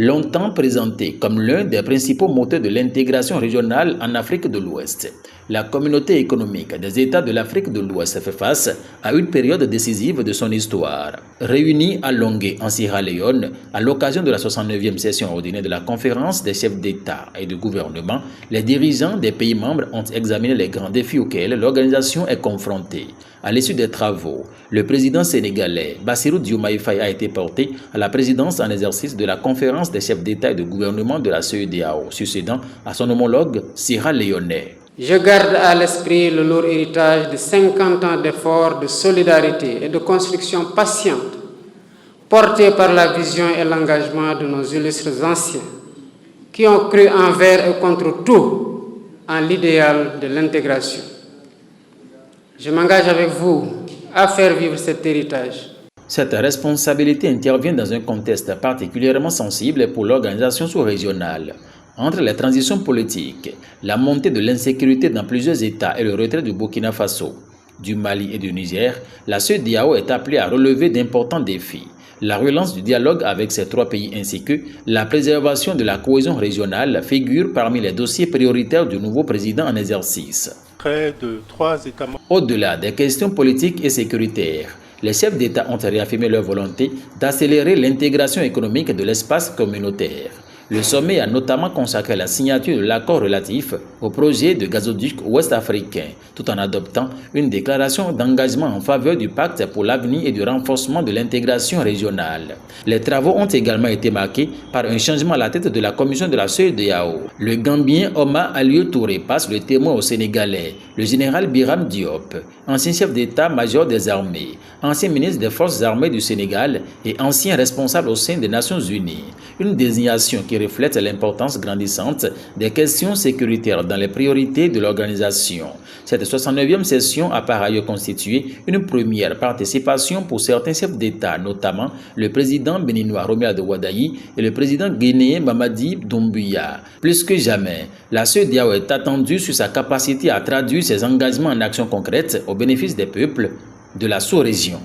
longtemps présenté comme l'un des principaux moteurs de l'intégration régionale en Afrique de l'Ouest. La communauté économique des États de l'Afrique de l'Ouest fait face à une période décisive de son histoire. Réunis à Longé, en Sierra Leone, à l'occasion de la 69e session ordinaire de la conférence des chefs d'État et de gouvernement, les dirigeants des pays membres ont examiné les grands défis auxquels l'organisation est confrontée. À l'issue des travaux, le président sénégalais Bassirou Diomaye Faye a été porté à la présidence en exercice de la conférence des chefs d'État et de gouvernement de la CEDEAO, succédant à son homologue sierra-léonais. Je garde à l'esprit le lourd héritage de 50 ans d'efforts de solidarité et de construction patiente, portés par la vision et l'engagement de nos illustres anciens, qui ont cru envers et contre tout en l'idéal de l'intégration. Je m'engage avec vous à faire vivre cet héritage. Cette responsabilité intervient dans un contexte particulièrement sensible pour l'organisation sous-régionale. Entre les transitions politiques, la montée de l'insécurité dans plusieurs États et le retrait du Burkina Faso, du Mali et du Niger, la CEDEAO est appelée à relever d'importants défis. La relance du dialogue avec ces trois pays ainsi que la préservation de la cohésion régionale figurent parmi les dossiers prioritaires du nouveau président en exercice. Près de 3 États membres. Au-delà des questions politiques et sécuritaires, les chefs d'État ont réaffirmé leur volonté d'accélérer l'intégration économique de l'espace communautaire. Le sommet a notamment consacré la signature de l'accord relatif au projet de gazoduc ouest-africain, tout en adoptant une déclaration d'engagement en faveur du pacte pour l'avenir et du renforcement de l'intégration régionale. Les travaux ont également été marqués par un changement à la tête de la commission de la CEDEAO. Le Gambien Omar Alieu Touré passe le témoin au Sénégalais, le général Biram Diop, ancien chef d'état-major des armées, ancien ministre des Forces armées du Sénégal et ancien responsable au sein des Nations Unies. Une désignation qui reflète l'importance grandissante des questions sécuritaires dans les priorités de l'organisation. Cette 69e session a par ailleurs constitué une première participation pour certains chefs d'État, notamment le président béninois Romuald Wadayi et le président guinéen Mamadi Doumbouya. Plus que jamais, la CEDEAO est attendue sur sa capacité à traduire ses engagements en actions concrètes au bénéfice des peuples de la sous-région.